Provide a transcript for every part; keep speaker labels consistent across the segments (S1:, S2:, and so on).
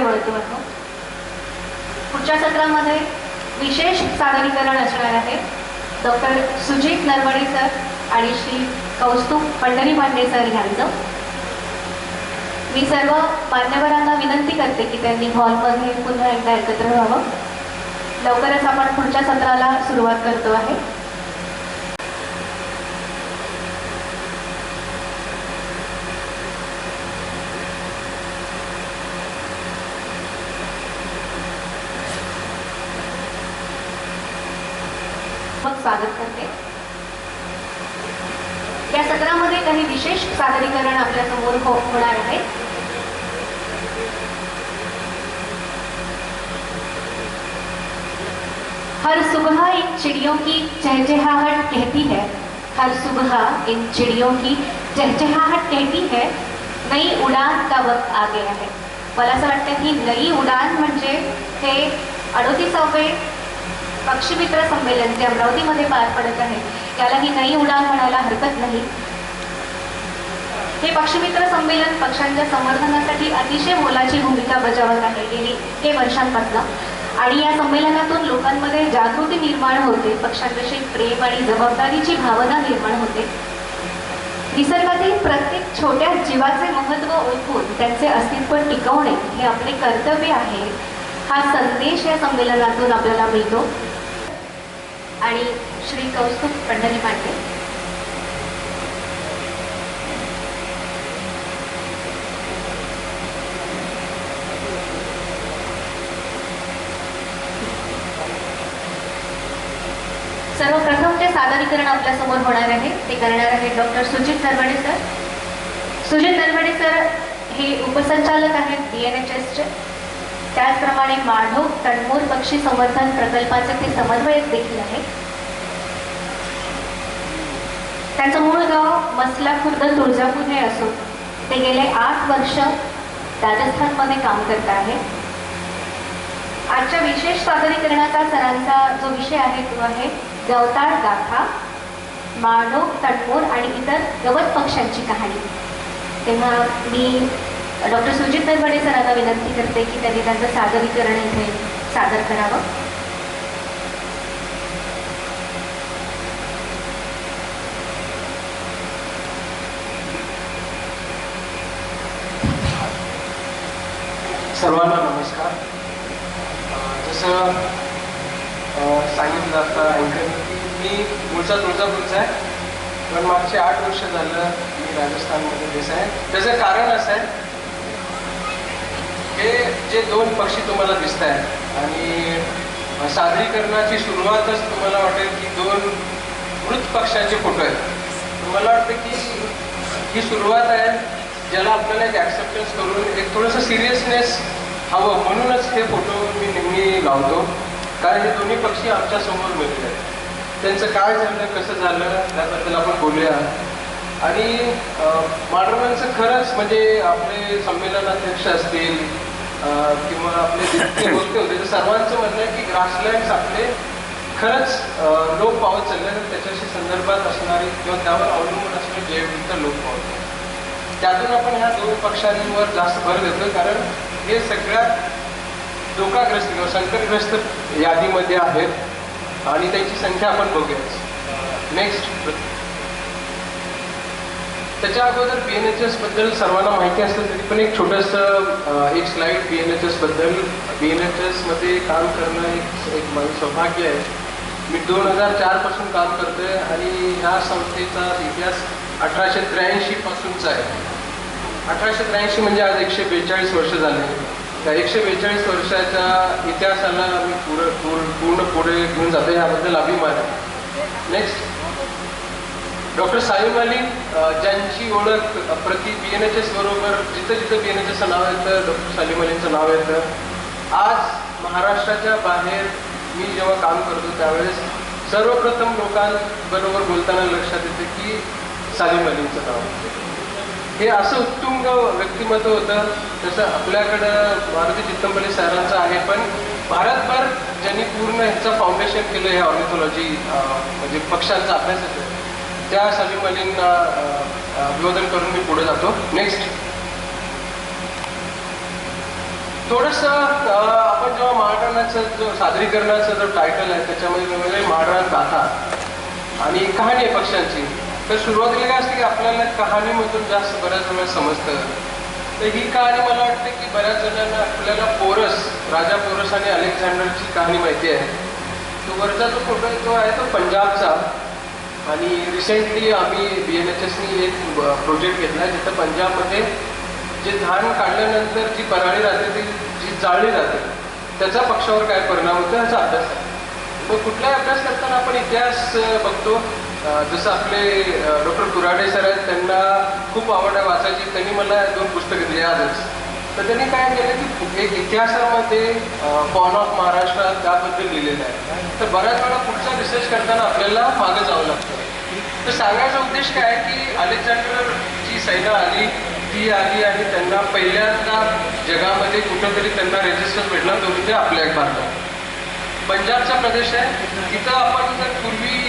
S1: वळतो आहोत. पुढच्या सत्रामध्ये विशेष सादरीकरण असणार आहे डॉक्टर सुजित नरवडे सर आणि श्री कौस्तुभ पंढरी पांडे सर यांचं. मी सर्व मान्यवरांना विनंती करते की त्यांनी हॉलमध्ये पुन्हा एकदा एकत्र व्हावं. लवकरच आपण पुढच्या सत्राला सुरुवात करतो आहे. स्वागत करते. या सत्रामध्ये काही विशेष सादरीकरण आपल्या समोर होणार आहे. हर सुबह इन चिड़ियों की चहचहाहट कहती है, हर सुबह इन चिड़ियों की चहचहाहट कहती है नई उडान का वक्त आ गया है. मला असं वाटतं की नई उडान म्हणजे हे 38वे पक्षीमित्र संमेलन जे अमरावतीमध्ये पार पडत आहे याला ही नई उडान म्हणायला हरकत नाही. हे पक्षीमित्र संमेलन पक्ष्यांच्या संवर्धनासाठी अतिशय मोलाची भूमिका बजावत आहे गेली काही वर्षांपासून. आणि या संमेलनातून लोकांमध्ये जागृती निर्माण होते, पक्ष्यांविषयी प्रेम आणि जबाबदारीची भावना निर्माण होते. निसर्गातील प्रत्येक छोट्या जीवाचे महत्त्व ओळखून त्यांचे अस्तित्व टिकवणे हे आपले कर्तव्य आहे. हा संदेश या संमेलनातून आपल्याला मिळतो. आणि श्री कौस्तुभ पंढरी पांडे सर्वप्रथम जे सादरीकरण आपल्या समोर होणार आहे ते करणार आहेत doctor Sujit Narwade sir. Sujit Narwade sir हे उपसंचालक आहेत BNHSचे. त्याचप्रमाणे माढोक तणमोर पक्षी संवर्धन प्रकल्पाचे ते समन्वयक देखील आहेत. त्यांचं मूळ गाव मसला खुर्द तुळजापूर हे असून ते गेले 8 वर्ष राजस्थानमध्ये काम करत आहेत. आजच्या विशेष सादरीकरणाचा सरांचा जो विषय आहे तो आहे गवताळ गाथा, माढोक तणमोर आणि इतर गवत पक्ष्यांची कहाणी. तेव्हा मी डॉक्टर सुजित नरवडे सरांना विनंती करते की त्यांनी त्यांचं सादरीकरण इथे सादर करावं.
S2: सर्वांना नमस्कार. जसं सांगितलं आता ऐकलं मी मूळचा तुळजापूरचा आहे, पण मागचे 8 वर्ष झालं मी राजस्थानमध्ये देश आहे. त्याचं कारण असं आहे हे जे 2 पक्षी तुम्हाला दिसत आहेत आणि सादरीकरणाची सुरुवातच तुम्हाला वाटेल की 2 मृत पक्ष्यांचे फोटो आहेत. तुम्हाला वाटतं की ही सुरुवात आहे ज्याला आपल्याला एक ॲक्सेप्टन्स करून एक थोडंसं सिरियसनेस हवं म्हणूनच हे फोटो मी नेहमी लावतो. कारण हे दोन्ही पक्षी आमच्या समोर मिळले आहेत. त्यांचं काय झालं कसं झालं त्याबद्दल आपण बोलूया. आणि माडरवांचं खरंच म्हणजे आपले संमेलनाध्यक्ष असतील किंवा आपले जितके होते ते सर्वांचं म्हणणं आहे की ग्रासलँड्स आपले खरंच लोप पावत चालले आणि त्याच्याशी संदर्भात असणारी किंवा त्यावर अवलंबून असणारे जैवविविधता लोप पावत. त्यातून आपण ह्या 2 पक्ष्यांवर जास्त भर देतो कारण हे सगळ्यात धोकाग्रस्त किंवा संकटग्रस्त यादीमध्ये आहेत आणि त्यांची संख्या आपण बघूयाच. नेक्स्ट. त्याच्या अगोदर BNHS बद्दल सर्वांना माहिती असतं तरी पण एक छोटंसं एक स्लाईड BNHS बद्दल. BNHS मध्ये काम करणं एक माझं सौभाग्य आहे. मी 2004 पासून काम करतोय आणि ह्या संस्थेचा इतिहास 1883 पासूनचा आहे. 1883 म्हणजे आज 142 वर्ष झाले. त्या 142 वर्षाच्या इतिहासाला मी पूर्ण पुढे घेऊन जातो याबद्दल अभिमान आहे. नेक्स्ट. डॉक्टर सालीम अली ज्यांची ओळख BNHS बरोबर जिथं जिथं BNHSचं नाव येतं डॉक्टर सालीम अलींचं नाव येतं. आज महाराष्ट्राच्या बाहेर मी जेव्हा काम करतो त्यावेळेस सर्वप्रथम लोकांबरोबर बोलताना लक्षात येतं की सालीम अलींचं नाव. हे असं उत्तुंग व्यक्तिमत्व होतं. जसं आपल्याकडं मारुती चित्तमपल्ली सरांचं आहे पण भारतभर ज्यांनी पूर्ण ह्याचं फाउंडेशन केलं हे ऑर्निथॉलॉजी म्हणजे पक्ष्यांचा अभ्यासाचं त्या सलीम अलींना अभिवादन करून मी पुढे जातो. नेक्स्ट. थोडंसं आपण जेव्हा महाराणाचं जो सादरीकरणाचा जो टायटल आहे त्याच्यामध्ये वेगवेगळे महाराण गाथा आणि कहाणी आहे पक्षांची. तर सुरुवातीला काय असते की आपल्याला कहाणीमधून जास्त बऱ्याच वेळा समजतं. तर ही कहाणी मला वाटते की बऱ्याच जणांना आपल्याला पोरस, राजा पोरस आणि अलेक्झांडरची कहाणी माहिती आहे. तो वरचा जो फोटो आहे तो आहे तो पंजाबचा. आणि रिसेंटली आम्ही BNHSनी एक प्रोजेक्ट घेतला आहे जिथं पंजाबमध्ये जे धान काढल्यानंतर जी पराळी राहते ती जी जाळली जाते त्याचा पक्षावर काय परिणाम होतो ह्याचा अभ्यास आहे. मग कुठलाही अभ्यास करताना आपण इतिहास बघतो. जसं आपले डॉक्टर कुराडे सर आहेत, त्यांना खूप आवड आहे वाचायची. त्यांनी मला 2 पुस्तकं दिली आजच. तर त्यांनी काय केलं की एक इतिहासामध्ये पॉन ऑफ महाराष्ट्र त्याबद्दल लिहिलेलं आहे. तर बऱ्याच वेळा पुढचा रिसर्च करताना आपल्याला मागे जावं लागतं. तर सांगायचा उद्देश काय आहे की अलेक्झांडरची सैन्य आली, ती आली आणि त्यांना पहिल्यांदा जगामध्ये कुठंतरी त्यांना रेजिस्टन्स भेटला तो म्हणजे आपल्या भारतात. पंजाबचा प्रदेश आहे. तिथं आपण जर पूर्वी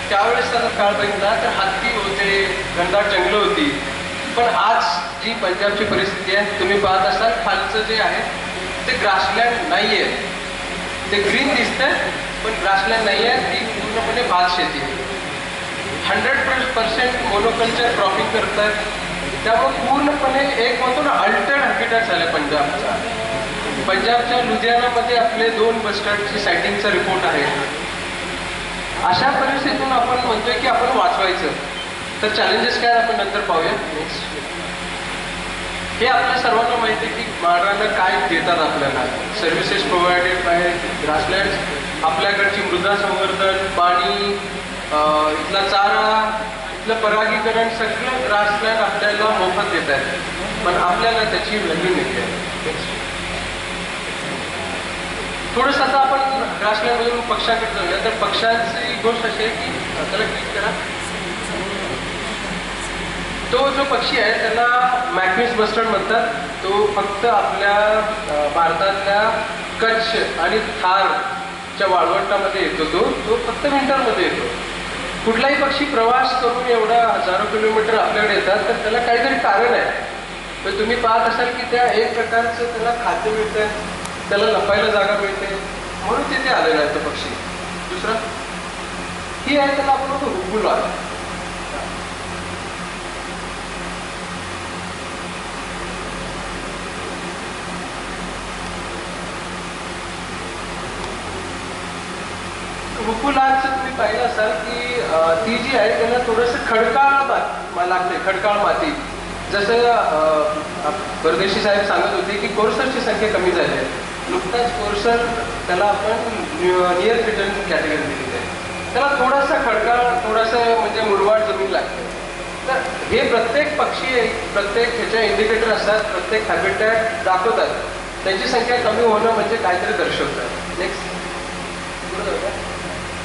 S2: त्यावेळेसचा जर काळ बघितला तर हत्ती होते, घनदाट जंगलं होती. पण आज जी पंजाबची परिस्थिती आहे तुम्ही पाहत असाल खालचं जे आहे ते ग्रासलँड नाही आहे. ते ग्रीन दिसतंय पण ग्रासलँड नाही आहे. ती पूर्णपणे भात शेती आहे. 100% मोनोकल्चर क्रॉपिंग करतात. त्यामुळे पूर्णपणे एक म्हणतो ना अल्टर्ड हॅबिटॅट झालं पंजाबचा. पंजाबच्या लुधियानामध्ये आपले 2 बस्टर्डची सायटिंगचा रिपोर्ट आहे. अशा परिस्थितीतून आपण म्हणतोय की आपण वाचवायचं. तर चॅलेंजेस काय आपण नंतर पाहूया. हे आपल्या सर्वांना माहिती आहे की महाराणा काय देतात आपल्याला. सर्व्हिसेस प्रोव्हाइडेड बाय ग्रासलँड, आपल्याकडची मृदा संवर्धन, पाणी, इथला चारा, इथलं परागीकरण सगळं ग्रासलँड आपल्याला मोफत देत आहे. पण आपल्याला त्याची व्हॅल्यू नाही आहे. थोडंसं आता आपण ग्रासलँडमधून पक्षाकडे जाऊया. तर पक्षाची गोष्ट अशी आहे की त्याला क्लिक करा. तो जो पक्षी आहे त्याला मॅकविस बस्टर्ड म्हणतात. तो फक्त आपल्या भारतातल्या कच्छ आणि थारच्या वाळवंटामध्ये येतो. तो फक्त विंटरमध्ये येतो. कुठलाही पक्षी प्रवास करून एवढा हजारो किलोमीटर आपल्याकडे येतात तर त्याला काहीतरी कारण आहे. तर तुम्ही पाहत असाल की त्या एक प्रकारचं त्याला खाद्य मिळतं, त्याला लपायला जागा मिळते म्हणून तिथे आलेला आहे तो पक्षी. दुसरा ही आहे त्याला आपण म्हणतो रुबुला. रुकुलाचं तुम्ही पाहिलं असाल की ती जी आहे त्यांना थोडंसं खडकाळ लागते, खडकाळ माती. जसं परदेशी साहेब सांगत होते की कोर्सरची संख्या कमी झाली आहे. नुकताच कोर्सर त्याला आपण नियर रिटर्न कॅटेगरी दिलेली आहे. त्याला थोडासा खडकाळ, थोडंसं म्हणजे मुरमाड जमीन लागते. तर हे प्रत्येक पक्षी, प्रत्येक ह्याच्या इंडिकेटर असतात, प्रत्येक हॅबिटॅट दाखवतात. त्यांची संख्या कमी होणं म्हणजे काहीतरी दर्शवतात. नेक्स्ट.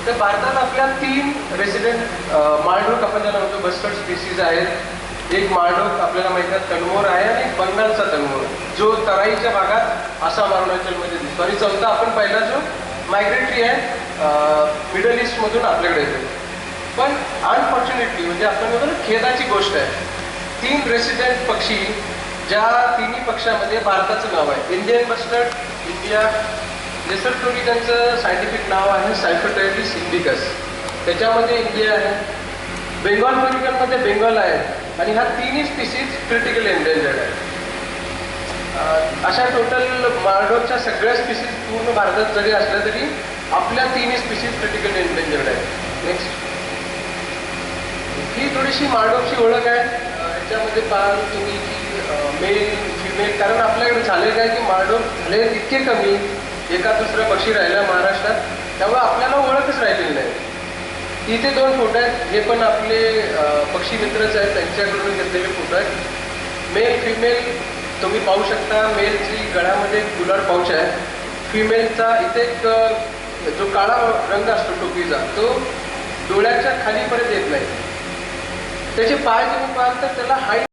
S2: तर भारतात आपल्या 3 रेसिडेंट माळढोक आपण ज्याला म्हणतो बस्टर्ड स्पीसीज आहेत. एक माळढोक आपल्याला माहिती आहे तनमोर आहे आणि एक बंगालचा तनमोर जो तराईच्या भागात आसाम अरुणाचलमध्ये दिसतो. आणि चौथा आपण पहिला जो मायग्रेटरी आहे मिडल ईस्टमधून आपल्याकडे येतो. पण अनफॉर्च्युनेटली म्हणजे आपण म्हणतो ना खेदाची गोष्ट आहे 3 रेसिडेंट पक्षी ज्या तिन्ही पक्षामध्ये भारताचं नाव आहे. इंडियन बस्टर्ड इंडिया, नेसरटोरी त्यांचं सायंटिफिक नाव आहे सायफोटॅरिस इंडिकस, त्याच्यामध्ये इंडिया आहे. बेंगॉल फ्लोरिकनमध्ये बेंगॉल आहे. आणि ह्या तिन्ही स्पीसीज क्रिटिकल एंडेंजर्ड आहेत. अशा टोटल माळढोकच्या सगळ्या स्पीसीज पूर्ण भारतात जरी असल्या तरी आपल्या तिन्ही स्पीसीज क्रिटिकल एंडेंजर्ड आहेत. नेक्स्ट. ही थोडीशी माळढोकची ओळख आहे. याच्यामध्ये पाहाल तुम्ही की मेल फिमेल, कारण आपल्याकडे झाले काय की माळढोक झाले इतके कमी, एका दुसरा पक्षी राहिला महाराष्ट्रात, त्यामुळे आपल्याला ओळखच राहिलेली नाही. इथे 2 फोटो आहेत. हे पण आपले पक्षी मित्रच आहेत, त्यांच्याकडून घेतलेले फोटो आहेत. मेल फिमेल तुम्ही पाहू शकता. मेलची गळ्यामध्ये गुलाल पाऊच आहे. फिमेलचा इथे एक जो काळा रंग असतो टोपीचा तो डोळ्याच्या खालीपर्यंत येत नाही. त्याचे पाय तुम्ही पाहाल तर त्याला हाईट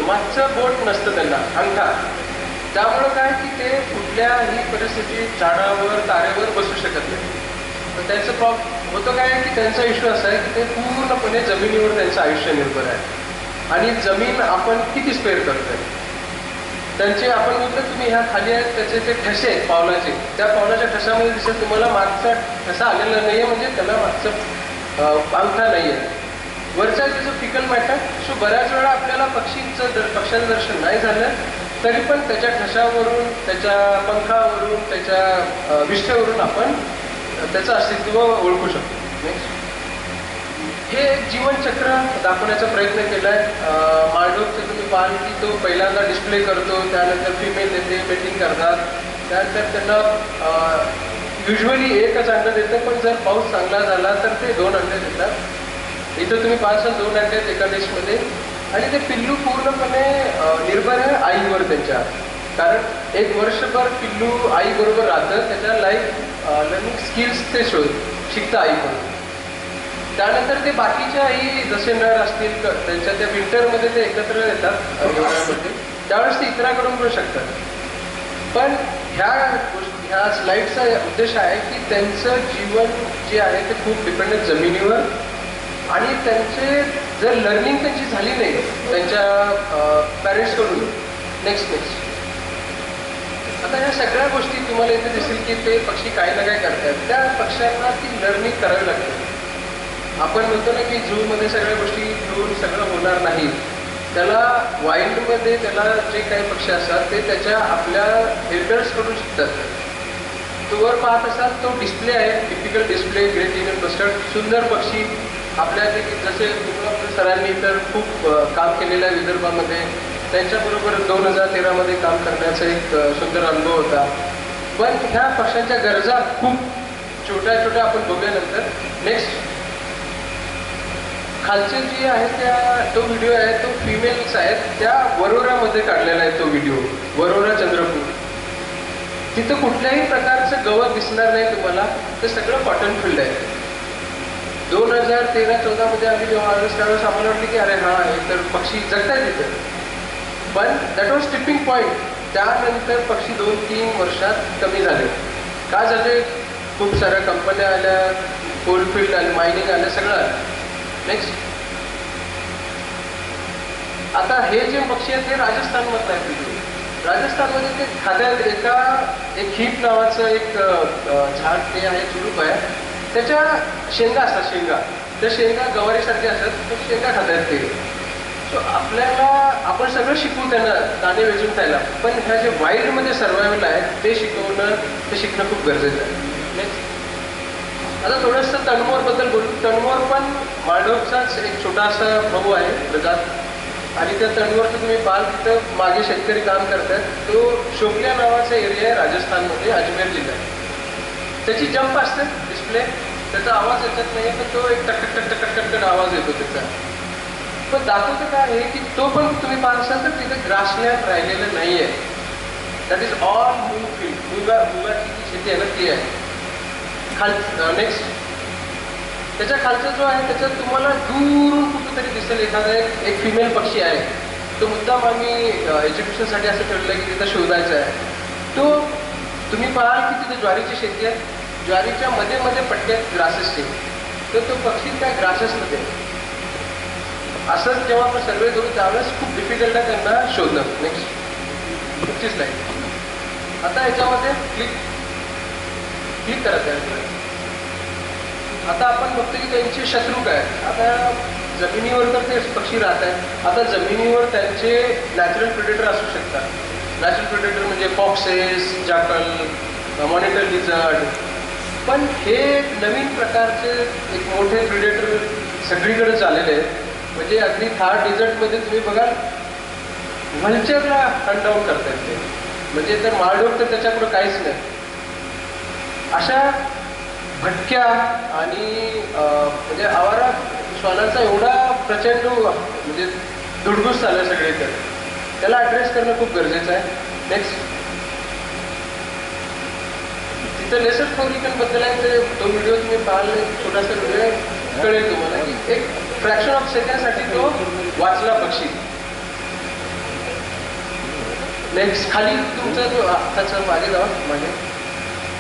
S2: मागचं बोट नसतं त्यांना, अंगठा. त्यामुळं काय की ते कुठल्याही परिस्थितीत झाडावर तारेवर बसू शकत नाही. पण त्यांचं होतं काय की त्यांचा इश्यू असा आहे की ते पूर्णपणे जमिनीवर त्यांचं आयुष्य निर्भर आहे आणि जमीन आपण किती स्पेअर करतोय. त्यांचे आपण म्हटलं तुम्ही ह्या खाली आहेत त्याचे ते ठसे आहेत पावलाचे, त्या पावलाच्या ठशामध्ये दिसत तुम्हाला मागचा ठसा आलेला नाहीये, म्हणजे त्याला मागचं अंगठा नाहीये. वरच्या त्याचं फिकल मॅटर. सो बऱ्याच वेळा आपल्याला पक्ष्यांचं दर्शन नाही झालं तरी पण त्याच्या ठशावरून, त्याच्या पंखावरून, त्याच्या विष्ठेवरून आपण त्याचं अस्तित्व ओळखू शकतो. नेक्स्ट, हे एक जीवनचक्र दाखवण्याचा प्रयत्न केलाय. माळढोकचं तुम्ही पाहाल की तो पहिल्यांदा डिस्प्ले करतो, त्यानंतर फिमेल येते, मेटिंग करतात, त्यानंतर त्यांना युजली एकच अंड देतं, पण जर पाऊस चांगला झाला तर ते 2 अंडे देतात. इथं तुम्ही पाहसाल 2 अंडे आहेत एका डिशमध्ये. आणि ते पिल्लू पूर्णपणे निर्भर आहे आईवर त्यांच्या, कारण 1 वर्षभर पिल्लू आईबरोबर राहतं, त्याच्या लाईफ लर्निंग स्किल्स ते शिकतं आईकडून. त्यानंतर ते बाकीच्याही जसे नर असतील त्यांच्या त्या विंटरमध्ये ते एकत्र येतात हिवाळ्यामध्ये, त्यावेळेस ते इतराकडून पण शकतात. पण ह्या स्लाईडचा उद्देश आहे की त्यांचं जीवन जे आहे ते खूप डिपेंडेंट जमिनीवर, आणि त्यांचे जर लर्निंग त्यांची झाली नाही त्यांच्या पॅरेंट्सकडून. नेक्स्ट, आता ह्या सगळ्या गोष्टी तुम्हाला इथे दिसेल की ते पक्षी काही ना काय करतात. त्या पक्ष्यांना ती लर्निंग करावी लागते. आपण म्हणतो ना की झूमध्ये सगळ्या गोष्टी घेऊन सगळं होणार नाही. त्याला वाईल्डमध्ये त्याला जे काही पक्षी असतात ते त्याच्या आपल्या एल्डर्सकडून शिकतात. तो वर पाहत असाल तो डिस्प्ले आहे, typical display, great Indian bustard, सुंदर पक्षी. आपल्या जसे सरांनी तर खूप काम केलेलं आहे विदर्भामध्ये, त्यांच्याबरोबर 2013मध्ये काम करण्याचा एक सुंदर अनुभव होता. पण ह्या पक्ष्यांच्या गरजा खूप छोट्या छोट्या आपण बघूया नंतर. नेक्स्ट, खालचे जे आहे तो व्हिडिओ आहे तो फिमेल्स आहेत, त्या वरोरामध्ये काढलेला आहे तो व्हिडिओ. वरोरा चंद्रपूर, तिथं कुठल्याही प्रकारचं गवत दिसणार नाही तुम्हाला, ते सगळं कॉटन फील्ड आहे. 2013-14 मध्ये आम्ही जेव्हा आलो त्यावेळेस आम्हाला वाटलं की अरे हा हे तर पक्षी जगतायत तिथं. पण दॅट वॉज टिपिंग पॉईंट. त्यानंतर पक्षी 2-3 वर्षात कमी झाले. का झाले? खूप साऱ्या कंपन्या आल्या, कोलफील्ड आले, मायनिंग आलं, सगळं आलं. नेक्स्ट, आता हे जे पक्षी आहेत ते राजस्थानमधलं आहे. राजस्थानमध्ये ते खात्यात एक हिप नावाचं एक झाड ते आहे, झुडूप आहे, त्याच्या शेंगा असतात. त्या शेंगा गवारीसारखे असतात, तर शेंगा खातात ते. सो आपल्याला आपण सगळं शिकवू त्यांना दाणे वेचून खायला, पण ह्या जे वाईल्डमध्ये सर्वायवल आहेत ते शिकणं खूप गरजेचं आहे. नेक्स्ट, आता थोडंसं तणमोरबद्दल बोलू. तणमोर पण माळढोकचाच एक छोटासा भाऊ आहे प्रजात, आणि त्या तणमोरचं तुम्ही पाहाल तिथं मागे शेतकरी काम करतात. तो शोपिया नावाचा एरिया आहे राजस्थानमध्ये, अजमेर जिल्ह्यात. त्याची जंप असते डिस्प्ले, त्याचा आवाज येत नाही, पण तो एक टक आवाज येतो त्याचा. पण दाखवतं काय आहे की तो पण तुम्ही पाहसाल तर तिथे ग्रासलँड राहिलेलं नाही आहे. दॅट इज ऑल मूग फील्ड. मुगाची जी शेती आहे ना ती आहे. नेक्स्ट, त्याच्या खालचा जो आहे त्याच्यात तुम्हाला दूरून कुठेतरी दिसेल एखादा एक फिमेल पक्षी आहे. तो मुद्दाम आम्ही एज्युकेशनसाठी असं ठरवलं की तिथं शोधायचा आहे. तो तुम्ही पाहाल की तिथे ज्वारीची शेती आहे, ज्वारीच्या मध्ये पट्ट्यात ग्रासेसचे, तर तो पक्षी त्या ग्रासेसमध्ये. असंच जेव्हा आपण सर्वे करू त्यावेळेस खूप डिफिकल्ट आहे त्यांना शोधणं. नेक्स्ट, पुढची स्लाईड. आता याच्यामध्ये क्लिक करायचं आहे. आता आपण बघतो की त्यांचे शत्रू काय. आता जमिनीवर तर ते पक्षी राहत आहेत. आता जमिनीवर त्यांचे नॅचरल प्रेडेटर असू शकतात. नॅचरल प्रेडेटर म्हणजे फॉक्सेस, जाकल, मॉनिटर लिझर्ड. पण हे नवीन प्रकारचे एक मोठे प्रेडेटर सगळीकडे चाललेले आहेत. म्हणजे अगदी थार डेझर्टमध्ये तुम्ही बघाल व्हल्चरला हंट डाऊन करतात ते. म्हणजे तर माळढोक तर त्याच्याकडे काहीच नाही. अशा भटक्या आणि म्हणजे आवारा श्वानांचा एवढा प्रचंड म्हणजे धुडगूस झाला सगळीकडे, त्याला ॲड्रेस करणं खूप गरजेचं आहे. नेक्स्ट, तिथं लेसर फ्लोरिकनबद्दल आहे ते तो व्हिडिओ तुम्ही पाहाल, छोटासा व्हिडिओ कळेल तुम्हाला की एक फ्रॅक्शन ऑफ सेकंडसाठी तो वाचला पक्षी. नेक्स्ट खाली तुमचा जो आत्ताचा मागे जाऊन मागे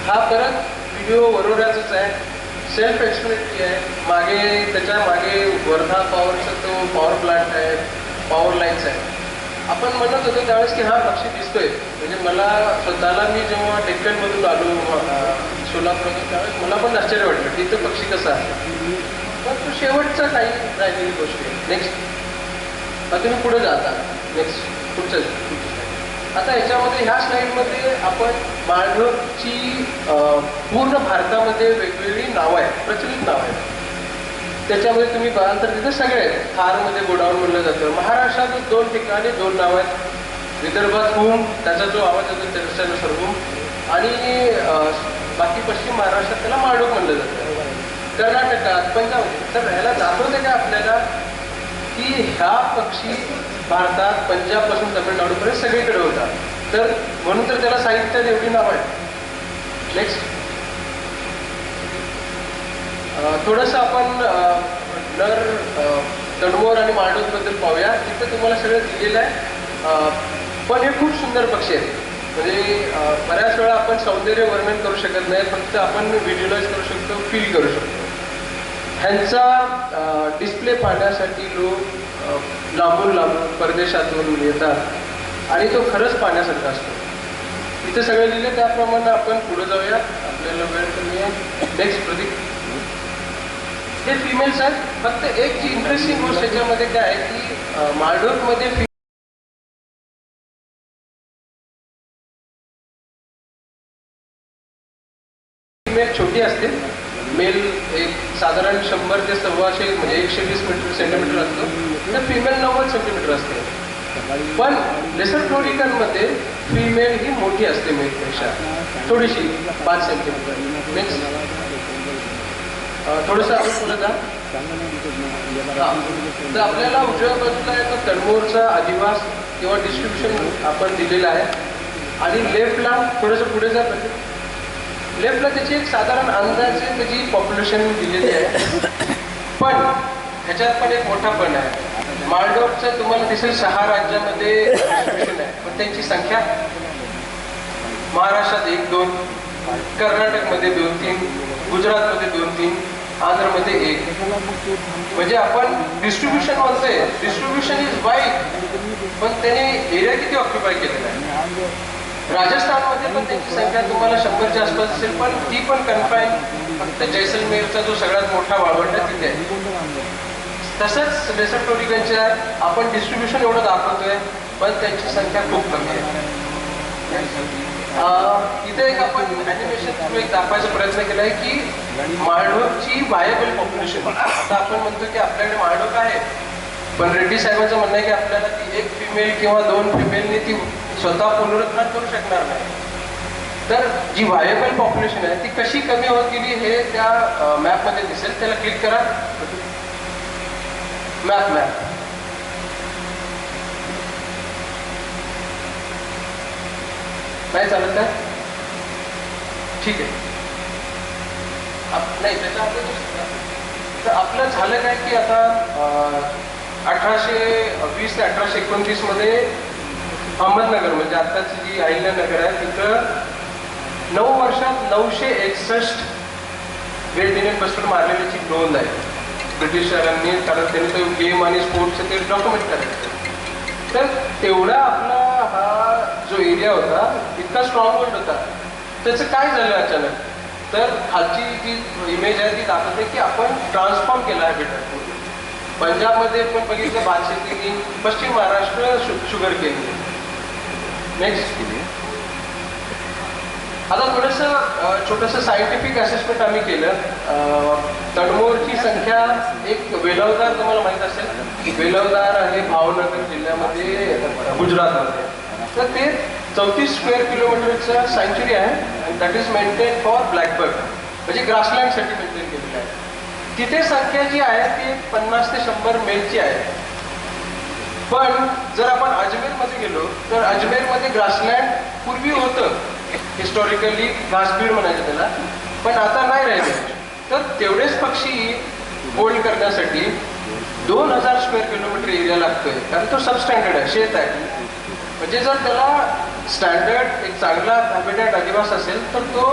S2: हा परत व्हिडिओ वरोराचाच आहे, सेल्फ एक्सप्लेनेटरी आहे. मागे त्याच्या मागे वर्धा पॉवरचा तो पॉवर प्लांट आहे, पॉवर लाईन्स आहे. आपण म्हणत होतो त्यावेळेस की हा पक्षी दिसतोय, म्हणजे मला स्वतःला मी जेव्हा डेक्कनमधून आलो सोलापूरमधून त्यावेळेस मला पण आश्चर्य वाटलं की तो पक्षी कसा आहे. पण तो शेवटचा काही राहिलेली गोष्ट आहे. नेक्स्ट तुम्ही पुढे जाता. नेक्स्ट पुढचं. आता याच्यामध्ये ह्या स्लाईडमध्ये आपण माळढोकची पूर्ण भारतामध्ये वेगवेगळी नावं आहेत, प्रचलित नावं आहेत. त्याच्यामध्ये तुम्ही बघाल तर तिथे सगळे आहेत. थारमध्ये गोडाऊन म्हणलं जातं. महाराष्ट्रात 2 ठिकाणी 2 नावं आहेत. विदर्भात हुम, त्याचा जो आवाज येतो त्याच्यानुसार हुम, आणि बाकी पश्चिम महाराष्ट्रात त्याला माळढोक म्हणलं जातं. कर्नाटकात, पंजाब. तर ह्याला दाखवते का आपल्याला की ह्या पक्षी भारतात पंजाबपासून तमिळनाडूपर्यंत सगळीकडे होता. तर म्हणून तर त्याला साहित्यात एवढी नाव आहेत. नेक्स्ट थोडंसं आपण नर तडमोर आणि माळढोकबद्दल पाहूया. तिथं तुम्हाला सगळं दिलेलं आहे. पण हे खूप सुंदर पक्षी आहेत. म्हणजे बऱ्याच वेळा आपण सौंदर्य वर्णन करू शकत नाही, फक्त आपण व्हिज्युअलाइज करू शकतो, फील करू शकतो. ह्यांचा डिस्प्ले पाहण्यासाठी लोक लांबून परदेशातून येतात आणि तो खरंच पाहण्यासारखा असतो. इथे सगळं लिहिलं त्याप्रमाणे आपण पुढे जाऊया, आपल्याला वेळ कमी आहे. नेक्स्ट प्रदीप. हे फिमेल्स आहेत. फक्त एक जी इंटरेस्टिंग गोष्ट याच्यामध्ये काय आहे की माळढोकमध्ये फिमेल छोटी असते. मेल एक साधारण 100 ते 125 म्हणजे 120 सेंटीमीटर असतो, तर फिमेल 90 सेंटीमीटर असते. पण लेसर फ्लोरिकनमध्ये फिमेल ही मोठी असते मेलपेक्षा थोडीशी, 5 सेंटीमीटर. नेक्स्ट थोडंसं आपण पुढे जा. तर आपल्याला उजव्या बाजूला एक तडमोरचा अधिवास किंवा डिस्ट्रीब्युशन आपण दिलेलं आहे, आणि लेफ्टला थोडंसं पुढे जा. लेफ्टला त्याची एक साधारण अंदाजे त्याची पॉप्युलेशन दिलेली आहे. पण ह्याच्यात पण एक मोठा पण आहे. माळढोकचं तुम्हाला दिसेल 6 राज्यामध्ये डिस्ट्रीब्युशन आहे, पण त्यांची संख्या महाराष्ट्रात 1-2, कर्नाटकमध्ये 2-3, गुजरातमध्ये 2-3, आंध्रमध्ये 1. म्हणजे आपण डिस्ट्रीब्युशन म्हणतोय, डिस्ट्रीब्युशन इज वाईड, पण त्याने एरिया किती ऑक्युपाय केलेला आहे. राजस्थानमध्ये पण त्यांची संख्या तुम्हाला 100च्या आसपास असेल, पण ती पण कन्फाईन फक्त जैसलमेरचा जो सगळ्यात मोठा वाळवंट आहे तिथे आहे. तसंच लेसर फ्लोरिकनचे आहे. आपण डिस्ट्रीब्युशन एवढं दाखवतोय, पण त्यांची संख्या खूप कमी आहे. इथे एक आपण ॲनिमेशन थ्रू एक दाखवायचा प्रयत्न केला आहे की माळढोकची व्हायबल पॉप्युलेशन. आता आपण म्हणतो की आपल्याकडे माळढोक आहे, पण रेड्डी साहेबांचं म्हणणं आहे की आपल्याला ती 1 फिमेल किंवा 2 फिमेलनी ती स्वतः पुनरुत्थान करू शकणार नाही. तर जी व्हायबल पॉप्युलेशन आहे ती कशी कमी होत गेली हे त्या मॅपमध्ये दिसेल. त्याला क्लिक करा. मॅप नाही चालत का? ठीक आहे. नाही त्याच्यामध्ये तर आपलं झालं काय की आता 1820 ते 1829 मध्ये अहमदनगर म्हणजे आत्ताची जी अहिल्यानगर आहे तिथं 9 वर्षात 961 ग्रेट इंडियन बस्टर्ड मारलेल्याची नोंद आहे ब्रिटिशरांनी. कारण त्यांनी तो गेम आणि स्पोर्ट्सचं ते डॉक्युमेंट करायचं. तर तेवढा आपला हा जो एरिया होता इतका स्ट्रॉंग होल्ड होता. त्याचं काय झालं अचानक, तर खालची जी इमेज आहे ती दाखवते की आपण ट्रान्सफॉर्म केला आहे बेटा. पंजाबमध्ये पण बघितलं भात शेती, पश्चिम महाराष्ट्र शुगर केन. नेक्स्ट. आता थोडंसं छोटंसं सायंटिफिक असेसमेंट आम्ही केलं. तडमोरची संख्या एक वेलवदार तुम्हाला माहीत असेल, वेलवदार आहे भावनगर जिल्ह्यामध्ये गुजरातमध्ये. तर ते 34 स्क्वेअर किलोमीटरचं सँच्युरी आहे, आणि दॅट इज मेंटेन फॉर ब्लॅकबर्ड, म्हणजे ग्रासलँडसाठी मेंटेन केलेलं आहे. तिथे संख्या जी आहे ती 50 ते 100 मेलची आहे. पण जर आपण अजमेरमध्ये गेलो तर अजमेरमध्ये ग्रासलँड पूर्वी होतं, हिस्टॉरिकली घासबीड म्हणायचं त्याला, पण आता नाही राहिले. तर तेवढेच पक्षी होल्ड करण्यासाठी 2000 स्क्वेअर किलोमीटर एरिया लागतोय, कारण तो सबस्टँडर्ड आहे, शेत आहे. म्हणजे जर त्याला स्टँडर्ड एक चांगला हॅबिटॅट अधिवास असेल तर तो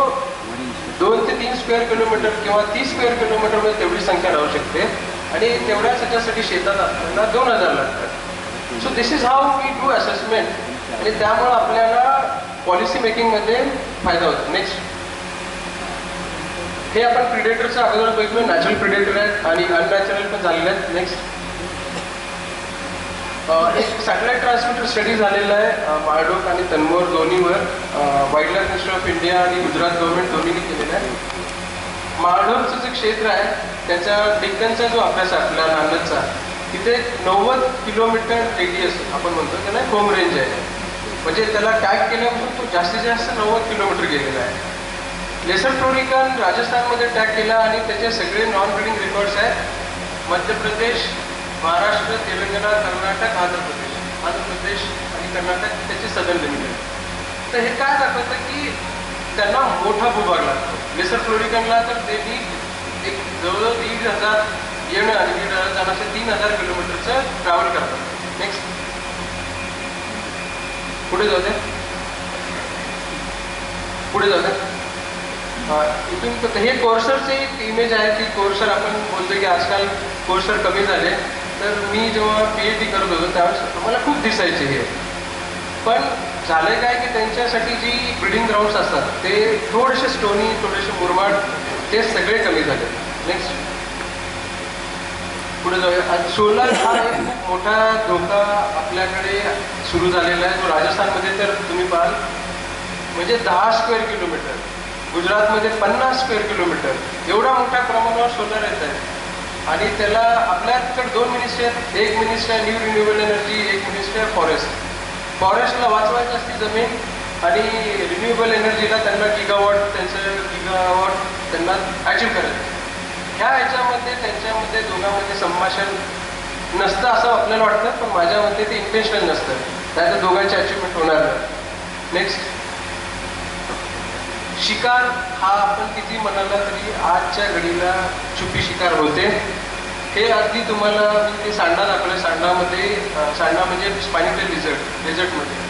S2: 2 ते 3 स्क्वेअर किलोमीटर किंवा 30 स्क्वेअर किलोमीटरमध्ये तेवढी संख्या राहू शकते आणि तेवढ्याच ह्याच्यासाठी शेतात आपल्याला 2000 लागतात. So this is how we do assessment आणि त्यामुळं आपल्याला पॉलिसी मेकिंगमध्ये फायदा होतो. नेक्स्ट, हे आपण प्रिडेटरचं अगोदर बघितलं, नॅचरल प्रिडेटर आहेत आणि अननॅचरल पण झालेले आहेत. नेक्स्ट, एक सॅटेलाइट ट्रान्समिटर स्टडी झालेला आहे माळढोक आणि तनमोर दोन्हीवर, wild life ministry of India आणि गुजरात गव्हर्नमेंट दोन्हीने केलेला आहे. माळढोकचं जे क्षेत्र आहे त्याचा डेक्कनचा जो अभ्यास आहे आपल्या नांदचा, तिथे 90 किलोमीटर रेडियस आपण म्हणतो त्याला होम रेंज आहे. म्हणजे त्याला टॅग केल्यापासून तो जास्तीत जास्त 90 किलोमीटर गेलेला आहे. लेसर फ्लोरिकन राजस्थानमध्ये टॅग केला आणि त्याचे सगळे नॉन ब्रीडिंग रेकॉर्ड्स आहेत मध्य प्रदेश, महाराष्ट्र, तेलंगणा, कर्नाटक, आंध्र प्रदेश आणि कर्नाटक त्याचे सदर्न लिमिटेड. तर हे काय दाखवतं की त्यांना मोठा भूभाग लागतो. लेसर फ्लोरिकनला तर त्यांनी एक जवळजवळ 1500 येणं आणि 1500 जाण्याचे 3000 किलोमीटरचं ट्रॅव्हल करतात. नेक्स्ट, पुढे जाऊ द्या, पुढे जाऊ द्या. इथून हे कोर्सरचे एक इमेज आहे की कोर्सर आपण बोलतो की आजकाल कोर्सर कमी झाले. तर मी जेव्हा PhD करत होतो त्यावेळेस मला खूप दिसायचे हे. पण झालं काय की त्यांच्यासाठी जी ब्रीडिंग ग्राउंड्स असतात ते थोडेसे स्टोनी, थोडेसे मुरमाड, ते सगळे कमी झाले. नेक्स्ट, पुढे जाऊया. सोलार हा एक खूप मोठा धोका आपल्याकडे सुरू झालेला आहे. जो राजस्थानमध्ये तर तुम्ही पाहाल म्हणजे 10 स्क्वेअर किलोमीटर, गुजरातमध्ये 50 स्क्वेअर किलोमीटर एवढा मोठ्या प्रमाणावर सोलर येत आहे. आणि त्याला आपल्याकडे 2 मिनिस्ट्री आहेत. एक मिनिस्ट्री आहे न्यू रिन्युएबल एनर्जी, एक मिनिस्ट्री आहे फॉरेस्ट. फॉरेस्टला वाचवायची असती जमीन आणि रिन्युएबल एनर्जीला त्यांना गिगावॉट, त्यांचं गिगावॉट त्यांना अचीव करायचं. ह्या ह्याच्यामध्ये त्यांच्यामध्ये दोघांमध्ये संभाषण नसतं असं आपल्याला वाटतं, पण माझ्या मते ते इंटेन्शनल नसतं. त्यात दोघांची अचिव्हमेंट होणार नाही. नेक्स्ट, शिकार हा आपण किती म्हणाला तरी आजच्या घडीला छुपी शिकार होते. हे अगदी तुम्हाला मी ते सांडा दाखवलं. सांडा म्हणजे स्पायनिकल डेझर्टमध्ये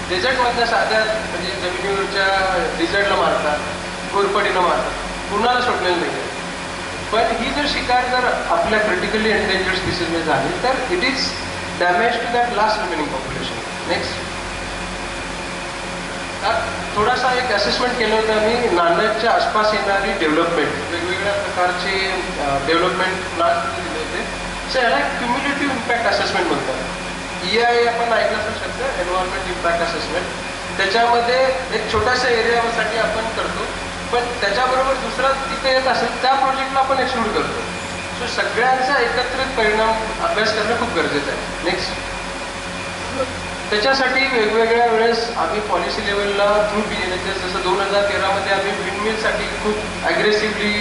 S2: डेझर्टमधल्या साध्या म्हणजे जमिनीवरच्या डिझर्टला मारतात, घोरपडीनं मारतात, कुणाला सोडलेलं नाही आहे. पण ही जर शिकार जर आपल्या क्रिटिकली एंडेंजर्ड स्पीसीजमध्ये झाली तर it is damage to that last remaining population. Next, थोडासा एक असेसमेंट केलं होतं आम्ही नांदेडच्या आसपास येणारी डेव्हलपमेंट, वेगवेगळ्या प्रकारचे डेव्हलपमेंट प्लॅन्स दिले होते. सो याला क्युम्युलेटिव्ह इम्पॅक्ट असेसमेंट म्हणतात. EIA आपण ऐकलं असेल शब्द, एन्व्हायरमेंट इम्पॅक्ट असेसमेंट. त्याच्यामध्ये एक छोट्याशा एरियासाठी आपण करतो, पण त्याच्याबरोबर दुसरा तिथे येत असेल त्या प्रोजेक्टला आपण एक्सक्लूड करतो. सो सगळ्यांचा एकत्रित परिणाम अभ्यास करणं खूप गरजेचं आहे. नेक्स्ट, त्याच्यासाठी वेगवेगळ्या वेळेस आम्ही पॉलिसी लेवलला थ्रू BNHS, जसं 2013मध्ये आम्ही विंडमिलसाठी खूप ॲग्रेसिव्हली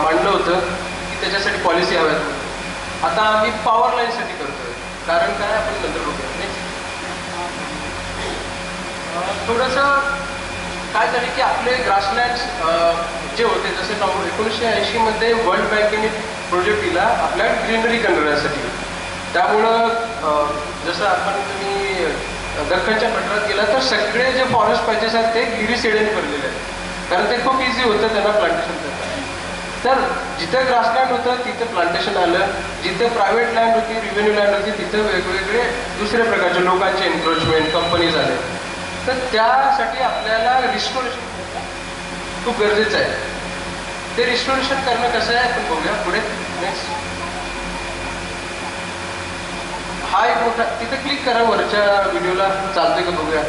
S2: मांडलं होतं की त्याच्यासाठी पॉलिसी हव्यात. आता आम्ही पॉवर लाईनसाठी करतोय. कारण काय आपण नंतर बघूया. नेक्स्ट, थोडंसं काय झालं की आपले ग्रासलँड्स जे होते जसे 1980मध्ये वर्ल्ड बँकेने प्रोजेक्ट दिला आपल्या ग्रीनरी करण्यासाठी. त्यामुळं जसं आपण तुम्ही दख्खनच्या पठारात गेला तर सगळे जे फॉरेस्ट पॅचेस आहेत ते गिरीसेड्याने भरलेले आहेत. कारण ते खूप इझी होतं त्यांना प्लांटेशन करता. तर जिथं ग्रासलँड होतं तिथं प्लांटेशन आलं, जिथं प्रायव्हेट लँड होती, रिव्हेन्यू लँड होती, तिथं वेगवेगळे दुसऱ्या प्रकारचे लोकांचे एन्क्रोचमेंट, कंपनीज आले. तर त्यासाठी आपल्याला रिस्टोरेशन खूप गरजेचं आहे. ते रिस्टोरेशन करणं कसं आहे आपण बघूया पुढे. नेक्स्ट, हा एक मोठा, तिथे क्लिक करा वरच्या व्हिडिओला, चालतोय का बघूया.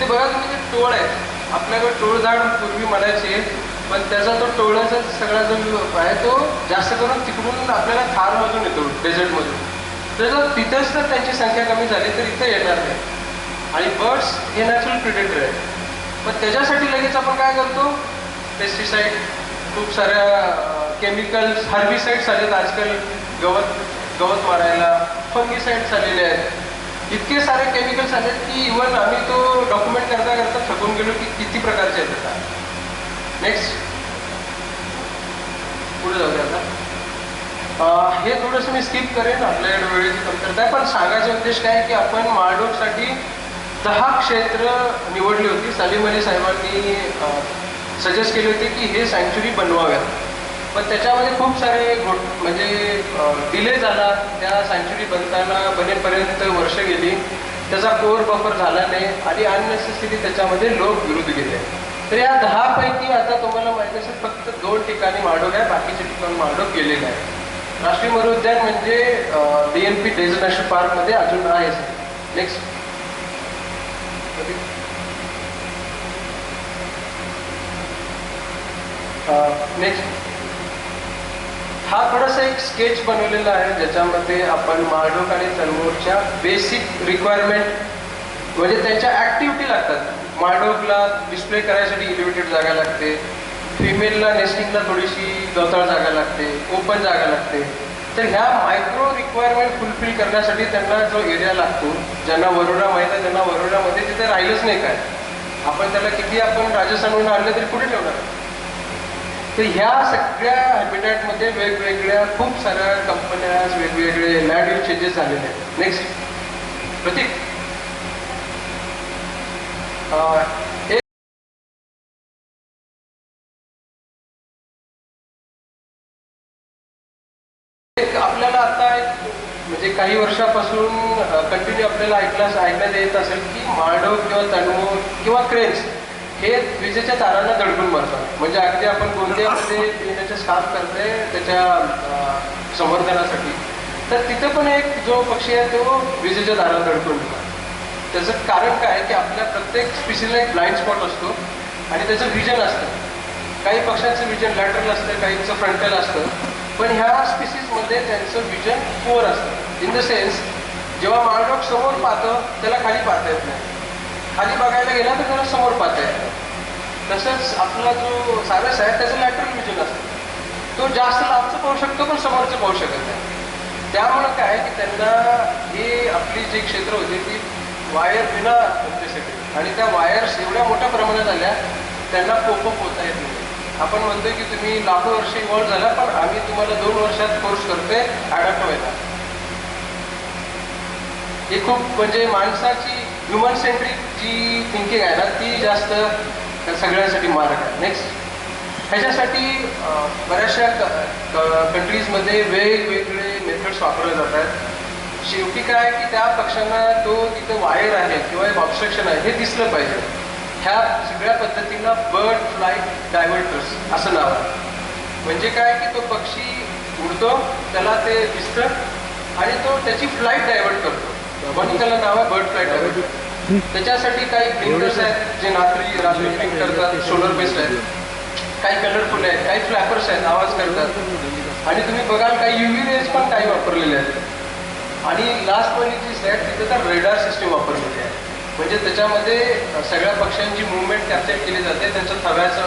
S2: ते बघा तुम्ही ते टोळ आहे. आपल्याकडे टोळझाड पूर्वी म्हणायचे, पण त्याचा तो टोळाचा सगळा जो आहे तो जास्त करून तिकडून आपल्याला थारमधून येतो, डेझर्टमधून. तर जर तिथेच तर त्यांची संख्या कमी झाली तर इथे येणार नाही. आणि बर्ड्स हे नॅचरल प्रिडेटर आहे. पण त्याच्यासाठी लगेच आपण काय करतो, पेस्टिसाईड, खूप साऱ्या केमिकल्स, हर्बिसाईड्स आलेत आजकाल गवत मारायला, फंगिसाईड्स आलेले आहेत. इतके सारे केमिकल्स आलेत की इव्हन आम्ही तो डॉक्युमेंट करता करता थकून गेलो की किती प्रकारचे आहेत आता. नेक्स्ट, पुढे जाऊया आता. हे थोडंसं मी स्किप करेन, आपल्याकडे वेळेची कमतरता आहे. पण सांगायचा उद्देश काय की आपण माळढोकसाठी 10 क्षेत्र निवडली होती. सलीम अली साहेबांनी सजेस्ट केले होते की हे सँक्च्युरी बनवाव्यात, पण त्याच्यामध्ये खूप सारे म्हणजे डिले झाला. त्या सँक्च्युरी बनेपर्यंत वर्ष गेली, त्याचा कोर बफर झाला नाही आणि अननेसेसरी त्याच्यामध्ये लोक विरोध गेले. तर या 10 पैकी आता तुम्हाला माहिती असेल फक्त 2 ठिकाणी माडोग आहे, बाकीचे ठिकाण माडोग गेलेलं आहे. राष्ट्रीय मृद्यान म्हणजे DNP डेझर्ट नॅशनल पार्क मध्ये अजून आहे. नेक्स्ट हा थोडासा एक स्केच बनवलेला आहे ज्याच्यामध्ये आपण माडोग आणि तनमोरच्या बेसिक रिक्वायरमेंट म्हणजे त्यांच्या ऍक्टिव्हिटी लागतात. माडोगला डिस्प्ले करायसाठी एलिव्हेटेड जागा लागते, फिमेलला नेस्टिंगला थोडीशी गवताळ जागा लागते, ओपन जागा लागते. तर ह्या मायक्रो रिक्वायरमेंट फुलफिल करण्यासाठी त्यांना जो एरिया लागतो, ज्यांना वरोरा माहीत आहे त्यांना वरोरामध्ये तिथे राहिलंच नाही काय, आपण त्याला किती आपण राजस्थानहून आणलं तरी कुठे ठेवणार. तर ह्या सगळ्या हॅबिटॅटमध्ये वेगवेगळ्या खूप साऱ्या कंपन्या, वेगवेगळे लँड यूज चेंजेस झालेले आहेत. नेक्स्ट प्रतीक. आपल्याला आता एक म्हणजे काही वर्षापासून कंटिन्यू आपल्याला ऐकण्यात येत असेल की माडोग किंवा तनमोर किंवा क्रेन्स हे विजेच्या तारांना दडपून मारतात. म्हणजे अगदी आपण गोंदियामध्ये पिण्याचे काम करते त्याच्या संवर्धनासाठी, तर तिथे पण एक जो पक्षी आहे तो विजेच्या तारांना दडपून मारतात. त्याचं कारण काय की आपल्या प्रत्येक स्पीसीला एक ब्लाइंड स्पॉट असतो आणि त्याचं विजन असतं. काही पक्ष्यांचं विजन लॅटरल असतं, काहींचं फ्रंटल असतं, पण ह्या स्पीसीजमध्ये त्यांचं विजन पुअर असतं. इन द सेन्स जेव्हा माडोग समोर पाहतं त्याला खाली पाहता येत नाही, खाली बघायला गेला तर त्याला समोर पाहता येतं. तसंच आपला जो सारस आहे त्याचं लॅटरल विजन असतं, तो जास्त लांबचं पाहू शकतो पण समोरचं पाहू शकत नाही. त्यामुळं काय की त्यांना ही आपली जी क्षेत्र होती ती वायर विना इलेक्ट्रिसिटी आणि त्या वायर्स एवढ्या मोठ्या प्रमाणात आल्या त्यांना पोपअप होता येत नाही. आपण म्हणतोय की तुम्ही लाखो वर्ष इव्हॉल्व झाला, पण आम्ही तुम्हाला 2 वर्षात कोर्स करतोय अडॅप्ट व्हायला. ही खूप म्हणजे माणसाची ह्युमन सेंट्रिक जी थिंकिंग आहे ना ती जास्त सगळ्यांसाठी मार्ग आहे. नेक्स्ट ह्याच्यासाठी बऱ्याचशा कंट्रीजमध्ये वेगवेगळे मेथड्स वापरले जातात. शेवटी काय की त्या पक्ष्यांना तो तिथं वायर आहे किंवा एक ऑब्स्ट्रक्शन आहे हे दिसलं पाहिजे. ह्या सगळ्या पद्धतींना बर्ड फ्लाईट डायव्हर्टर्स असं नाव आहे. म्हणजे काय की तो पक्षी उडतो, त्याला ते दिसतं आणि तो त्याची फ्लाईट डायव्हर्ट करतो, म्हणून त्याला नाव आहे बर्ड फ्लाईट डायव्हर्टर. त्याच्यासाठी काही ब्लिंकर्स आहेत जे रात्री ब्लिंक करतात, सोलर बेस्ड आहेत, काही कलरफुल आहेत, काही फ्लॅपर्स आहेत आवाज करतात आणि तुम्ही बघाल काही UV रेज पण काही वापरलेले आहेत. आणि लास्ट वन जी सेट तिथे तर रेडार सिस्टीम वापरलेली आहे. म्हणजे त्याच्यामध्ये सगळ्या पक्ष्यांची मुवमेंट कॅप्चर केली जाते, त्यांचा थव्याचा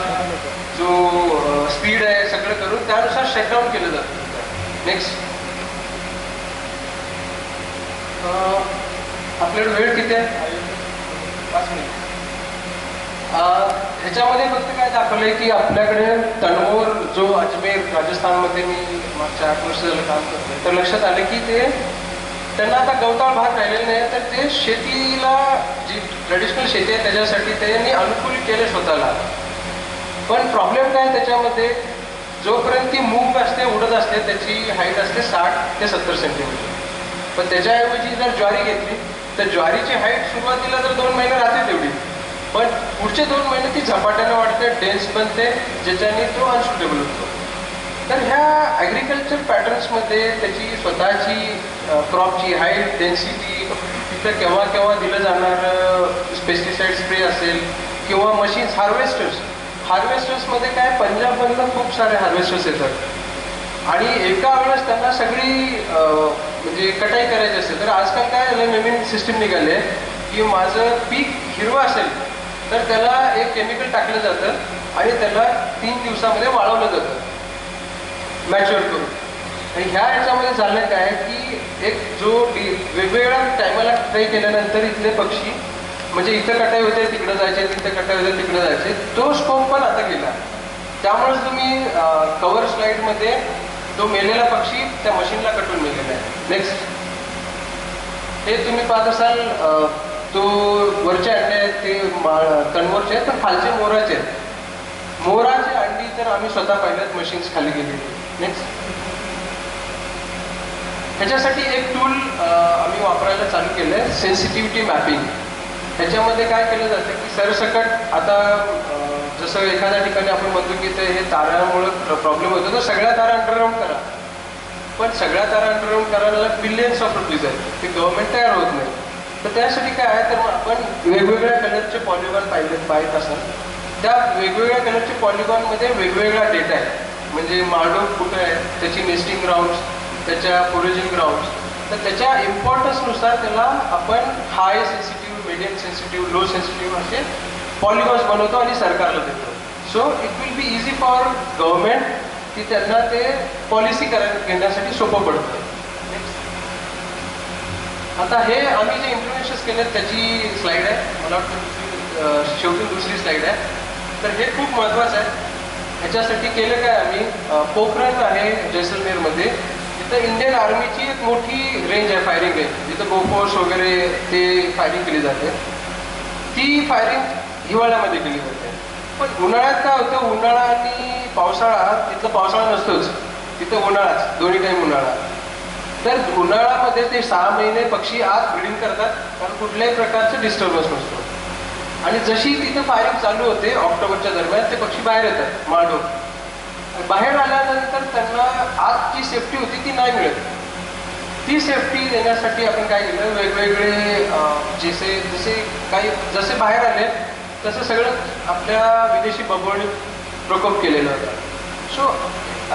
S2: जो स्पीड आहे सगळं करून त्यानुसार शटडाऊन केलं जातं. नेक्स्ट आपल्याकडे वेळ किती आहे? 5 मिनिट. ह्याच्यामध्ये फक्त काय दाखवलंय की आपल्याकडे तनमोर जो अजमेर राजस्थानमध्ये मी मागच्या 8 वर्ष झालं काम करतोय, तर लक्षात आलं की ते त्यांना आता गवताळ भाग राहिलेला नाही, तर ते शेतीला जी ट्रेडिशनल शेती आहे त्याच्यासाठी त्यांनी अनुकूल केले स्वतःला. पण प्रॉब्लेम काय त्याच्यामध्ये, जोपर्यंत ती मूग असते उडत असते त्याची हाईट असते 60 ते 70 सेंटीमीटर. पण त्याच्याऐवजी जर ज्वारी घेतली तर ज्वारीची हाईट सुरुवातीला जर 2 महिने राहते तेवढी, पण पुढचे 2 महिने ती झपाट्याने वाढते, डेन्स बनते, ज्याच्याने तो अनसुटेबल होतो. तर ह्या ॲग्रिकल्चर पॅटर्न्समध्ये त्याची स्वतःची क्रॉपची हाईट, डेन्सिटी, तिथं केव्हा केव्हा दिलं जाणारं पेस्टिसाइड स्प्रे असेल किंवा मशीन्स, हार्वेस्टर्समध्ये काय पंजाबमधनं खूप सारे हार्वेस्टर्स येतात आणि एका वेळेस त्यांना सगळी म्हणजे कटाई करायची असेल तर आजकाल काय झालं, नवीन सिस्टीम निघाली आहे की माझं पीक हिरवं असेल तर त्याला एक केमिकल टाकलं जातं आणि त्याला 3 दिवसामध्ये वाळवलं जातं मॅच्युअर करून. आणि ह्या याच्यामध्ये झालं काय की एक जो वेगवेगळ्या टायमाला कटाई केल्यानंतर इथले पक्षी म्हणजे इथं कटाई होते तिकडं जायचे, तिथं कटाई होते तिकडं जायचे, तो स्कोप पण आता गेला. त्यामुळे तुम्ही कव्हर स्लाईडमध्ये तो मेलेला पक्षी त्या मशीनला कटून मेलेला आहे. नेक्स्ट हे तुम्ही पाहत असाल तो वरचे अंडे आहेत ते तणवरचे आहेत, पण खालचे मोराचे आहेत. मोराचे अंडी तर आम्ही स्वतः पाहिल्यात, मशीन्स खाली गेलेली. नेक्स्ट, ह्याच्यासाठी एक टूल आम्ही वापरायला चालू केलं आहे, सेन्सिटिव्हिटी मॅपिंग. ह्याच्यामध्ये काय केलं जातं की सरसकट आता जसं एखाद्या ठिकाणी आपण म्हणतो की हे तारामुळं प्रॉब्लेम होतो, तर सगळ्या तारा अंडरग्राऊंड करा. पण सगळ्या तारा अंडरग्राऊंड करायला बिलियन्स ऑफ रुपीज आहेत, ते गव्हर्नमेंट तयार होत नाही. तर त्यासाठी काय आहे, तर मग आपण वेगवेगळ्या कलरचे पॉलिगॉन पाहिजेत असाल, त्या वेगवेगळ्या कलरचे पॉलिगॉनमध्ये वेगवेगळा डेटा आहे. म्हणजे माळढोक कुठं आहे, त्याची नेस्टिंग ग्राउंड्स, त्याच्या फोरेजिंग ग्राउंड्स, तर त्याच्या इम्पॉर्टन्सनुसार त्याला आपण high sensitive, medium sensitive, low sensitive असे पॉलिगॉन्स बनवतो आणि सरकारला देतो. So it will be easy for government की त्यांना ते पॉलिसी घेण्यासाठी सोपं पडतं. आता हे आम्ही जे इम्प्लिमेंटेशन्स केले त्याची स्लाईड आहे, मला वाटतं शेवटी दुसरी स्लाईड आहे. तर हे खूप महत्त्वाचं आहे. ह्याच्यासाठी केलं काय, आम्ही पोखरण आहे जैसलमेरमध्ये, तिथं इंडियन आर्मीची एक मोठी रेंज आहे, फायरिंग रेंज, जिथं बोफोर्स वगैरे ते फायरिंग केली जाते. ती फायरिंग हिवाळ्यामध्ये केली जाते. पण उन्हाळ्यात काय होतं, उन्हाळा आणि पावसाळा, तिथलं पावसाळा नसतोच, तिथं उन्हाळाच, दोन्ही टाईम उन्हाळा. तर उन्हाळ्यामध्ये ते 6 महिने पक्षी आत ब्रीडिंग करतात, कारण कुठल्याही प्रकारचं डिस्टर्बन्स नसतो. आणि जशी तिथं फायरिंग चालू होते ऑक्टोबरच्या दरम्यान, ते पक्षी बाहेर येतात, माळढोक. बाहेर आल्यानंतर त्यांना आत जी सेफ्टी होती ती नाही मिळत. ती सेफ्टी देण्यासाठी आपण काय केलं, वेगवेगळे जसे बाहेर आले तसं सगळं आपल्या विदेशी बबोळी प्रकोप केलेला होता. सो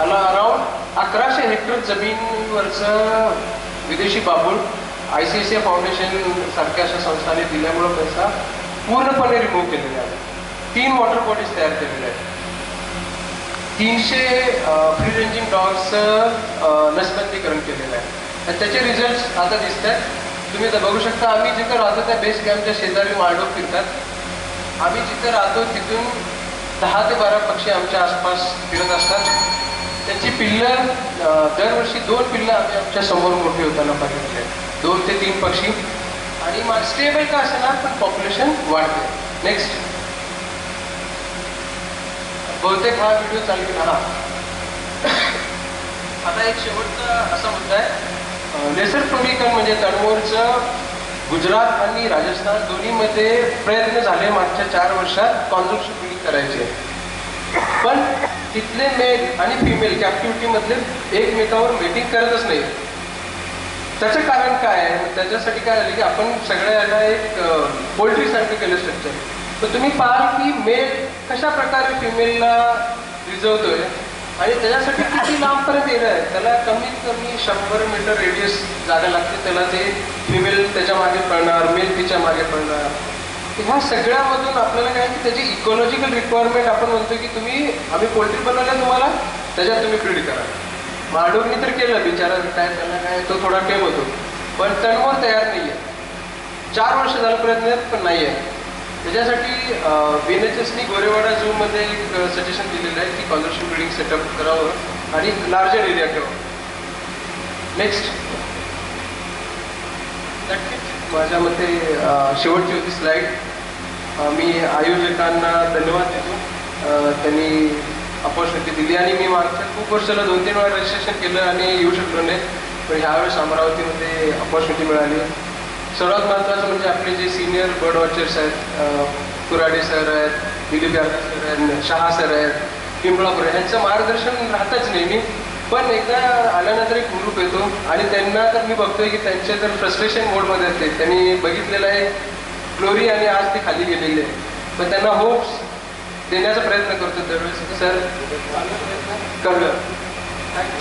S2: अराउंड 1100 हेक्टर जमिनीवरचं विदेशी बाबूळ ICICI फाउंडेशन सारख्या अशा संस्थांनी दिल्यामुळं पैसा पूर्णपणे रिमूव्ह केलेला आहे. 3 वॉटर बॉडीज तयार केलेल्या आहेत. 300 फ्री रेंजिंग डॉग्सचं नसबंदीकरण केलेलं आहे. आणि त्याचे रिझल्ट आता दिसत आहेत, तुम्ही तर बघू शकता. आम्ही जिथं राहतो त्या बेस कॅम्पच्या शेजारी माळढोक फिरतात. आम्ही जिथं राहतो तिथून 10 ते 12 पक्षी आमच्या आसपास फिरत असतात. त्याची पिल्लं दरवर्षी 2 पिल्लं आम्ही आमच्या समोर मोठी होताना बघितले, 2 ते 3 पक्षी. आणि स्टेबल का असेना, पण पॉप्युलेशन वाढते. नेक्स्ट, बहुतेक हा व्हिडिओ चालू आहे. आता एक शेवटचा असा मुद्दा आहे, लेसरफुंडीकरण म्हणजे तणमोरचं गुजरात आणि राजस्थान दोन्हीमध्ये प्रयत्न झाले मागच्या 4 वर्षात कॉन्झर्वेशन ब्रीडिंग करायचे. पण तिथले मेल आणि फिमेल कॅप्टिव्हिटी मधले एकमेकावर मीटिंग करतच नाही. त्याचं कारण काय आहे, त्याच्यासाठी काय झालं की आपण सगळ्याला एक पोल्ट्री सारखं केलं स्ट्रक्चर. तर तुम्ही पाहाल की मेल कशा प्रकारे फिमेलला रिझवतोय आणि त्याच्यासाठी किती लांबपर्यंत येणं आहे. त्याला कमीत कमी 100 मीटर रेडियस जागा लागते, त्याला ते फिमेल त्याच्या मागे पळणार, मेल तिच्या मागे पळणार. ह्या सगळ्यामधून आपल्याला काय की त्याची इकॉलॉजिकल रिक्वायरमेंट आपण म्हणतो की आम्ही पोल्ट्री बनवल्या तुम्हाला, त्याच्यात तुम्ही ब्रीड करा. माळढोकनी तर केलं बिचारा, काय त्यांना काय तो थोडा टेम होतो, पण तणमोर तयार नाही आहे. 4 वर्ष झालं प्रयत्न पण नाही आहे. त्याच्यासाठी BNHSनी गोरेवाडा झूमध्ये एक सजेशन दिलेलं आहे की कॉन्झर्वेशन ब्रीडिंग सेटअप करावं आणि लार्जर एरिया ठेवावं. नेक्स्ट, माझ्या मते शेवटची होती स्लाईड. मी आयोजकांना धन्यवाद देतो, त्यांनी अपॉर्च्युनिटी दिली. आणि मी मागच्या खूप वर्षाला 2-3 वेळा रजिस्ट्रेशन केलं आणि येऊ शकलो नाही, पण ह्यावेळेस अमरावतीमध्ये अपॉर्च्युनिटी मिळाली. सर्वात महत्त्वाचं म्हणजे आपले जे सिनियर बर्ड वॉचर्स आहेत, कुराडे सर आहेत, दिलीप यादव सर आहेत, शहा सर आहेत, पिंपळापूर, यांचं मार्गदर्शन राहतच नेहमी. पण एकदा आल्यानंतर एक ग्रुप येतो आणि त्यांना तर मी बघतोय की त्यांचे तर फ्रस्ट्रेशन मोडमध्ये असते. त्यांनी बघितलेलं आहे ग्लोरी आणि आज ते खाली गेलेले आहे, पण त्यांना होप्स देण्याचा प्रयत्न करतो दरवेळेस. सर कळलं. थँक्यू.